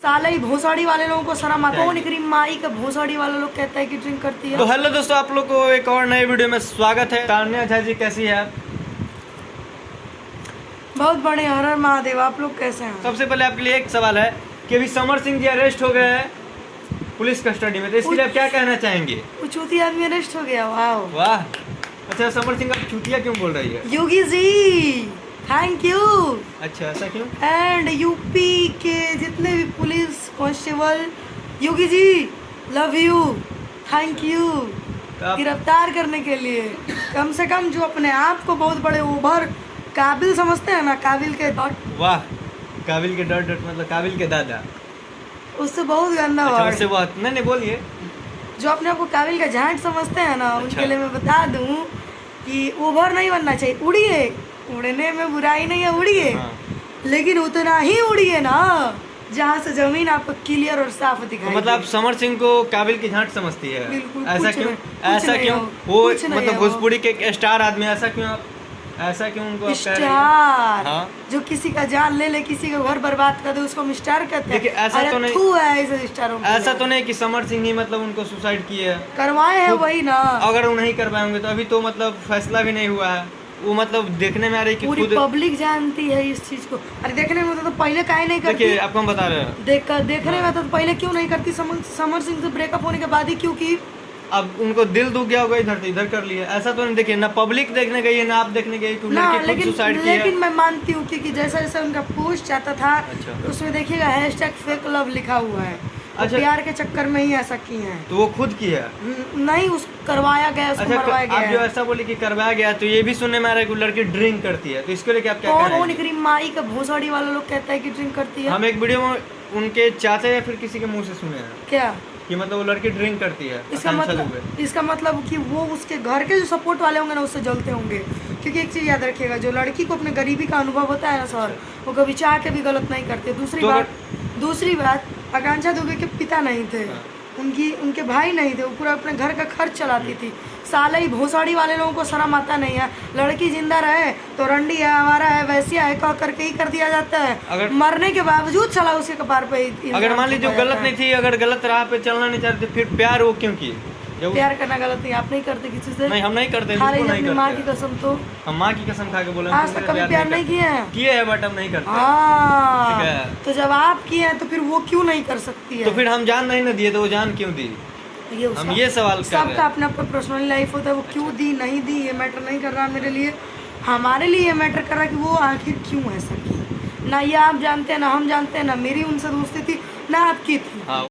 साले ही भोसड़ी वाले लोगों को शर्म आता है। निकरी माई का भोसड़ी वाले लोग कहता है कि ड्रिंक करती है। तो हेलो दोस्तों, आप लोग को एक और नए वीडियो में स्वागत है। तान्या झा जी कैसी है आप? बहुत बड़े हर हर महादेव। आप लोग कैसे हैं? सबसे पहले आपके लिए एक सवाल है कि अभी समर सिंह जी अरेस्ट हो गए हैं पुलिस कस्टडी में, तो इसके लिए आप क्या कहना चाहेंगे? वो चूती आदमी अरेस्ट हो गया। वाह वाह, अच्छा समर सिंह आप चूतिया क्यों बोल रही है? Yogi ji thank you. अच्छा ऐसा क्यों? एंड यूपी के जितने भी police constable, Yogi ji love you, thank you गिरफ्तार करने के लिए। कम से कम जो अपने आप को बहुत बड़े ओवर काबिल समझते हैं ना, काबिल के डॉट। वाह, काबिल के डॉट डॉट मतलब काबिल के दादा। उससे बहुत गंदा अच्छा वर्ड। उससे बहुत नहीं बोलिए। जो अपने आप को काबिल का झांट समझते हैं ना, उनके लिए मैं बता दूं कि ओवर नहीं बनना चाहिए। उड़िए, उड़ने में बुराई नहीं है, उड़िए लेकिन उतना ही उड़िए ना जहाँ से जमीन आपको क्लियर और साफ दिखाई। तो मतलब आप समर सिंह को काबिल की झांट समझती है? बिल्कुल। ऐसा क्यों? ऐसा क्यों? वो मतलब भोजपुरी के एक स्टार आदमी, ऐसा क्यों आप ऐसा क्यों उनको आप कह रही हैं? स्टार हाँ? जो किसी का जान ले ले, किसी का घर बर्बाद कर दे, उसको हम स्टार कहते हैं। देखिए ऐसा तो नहीं, थू है ऐसे स्टारों को। ऐसा तो नहीं कि समर सिंह ही मतलब उनको सुसाइड किए है। करवाए हैं वही ना। अगर वो नहीं कर पाएंगे तो अभी तो मतलब फैसला भी नहीं हुआ है। वो मतलब देखने में आ रही कि पूरी खुद पब्लिक जानती है इस चीज को। अरे देखने में तो पहले काहे नहीं करती? देखिए आपको हम बता रहे हैं, देखने में तो पहले क्यों नहीं करती? समर सिंह से ब्रेकअप होने के बाद ही क्यों की? अब उनको दिल दुख गया होगा, इधर से इधर कर लिया। ऐसा तो नहीं, देखिए ना पब्लिक देखने गई है ना आप देखने गई कि ना, लड़की खुद सुसाइड की है। लेकिन मैं मानती हूँ कि जैसा जैसा उनका पोस्ट आता था, अच्छा। तो उसमें देखिएगा हैशटैग फेक लव लिखा हुआ है। अच्छा। प्यार के चक्कर में ही ऐसा की है। तो वो खुद की है? नहीं, उस करवाया गया, उसको मरवाया अच्छा, आप जो गया। ऐसा बोले कि करवाया गया, तो ये भी सुनने में आ रहा है कि लड़की ड्रिंक करती है, तो इसके लिए क्या क्या कौन कहेंगे? वो निकरी माई का भोसड़ी वाला लोग कहता है कि ड्रिंक करती है। हम एक वीडियो में उनके चाचा या फिर किसी के मुंह से सुने हैं क्या कि मतलब वो लड़की ड्रिंक करती है। इसका मतलब कि वो उसके घर के जो सपोर्ट वाले होंगे ना, उससे जलते होंगे। क्योंकि एक चीज याद रखिएगा, जो लड़की को अपने गरीबी का अनुभव होता है ना सर, वो कभी चाह के भी गलत नहीं करते। दूसरी बात आकांक्षा दुबे के पिता नहीं थे, उनके भाई नहीं थे, वो पूरा अपने घर का खर्च चलाती थी। साले ही भोसड़ी वाले लोगों को शर्म आता नहीं है। लड़की जिंदा रहे तो रंडी है, हमारा है, वैसिया है, कह करके ही कर दिया जाता है। अगर मरने के बावजूद चला उसके कपार पे। अगर मान लीजिए गलत नहीं थी, अगर गलत राह पे चलना नहीं चाहते, फिर प्यार वो क्यों किए? प्यार करना गलत नहीं, आप नहीं करते किसी से? नहीं, हम नहीं करते, खा रही बिल्कुल नहीं अपनी माँ की करते। कसम। तो हम माँ की कसम खा के बोले आज तक कभी प्यार नहीं किए हैं? किए हैं बट हम नहीं करते। हाँ, ठीक है। तो जब आप किए हैं तो फिर वो क्यों नहीं कर सकती है? तो फिर हम जान नहीं ना दिए, तो वो जान क्यों दी? हम ये सवाल कर रहे हैं। सबका अपना अपना पर्सनल लाइफ होता है, वो क्यों दी नहीं दी ये मैटर नहीं कर रहा मेरे लिए। हमारे लिए ये मैटर कर रहा है कि वो आखिर क्यों ऐसा की। ना ये आप जानते हैं, ना हम जानते हैं, ना मेरी उनसे दोस्ती थी, ना आपकी थी। हाँ।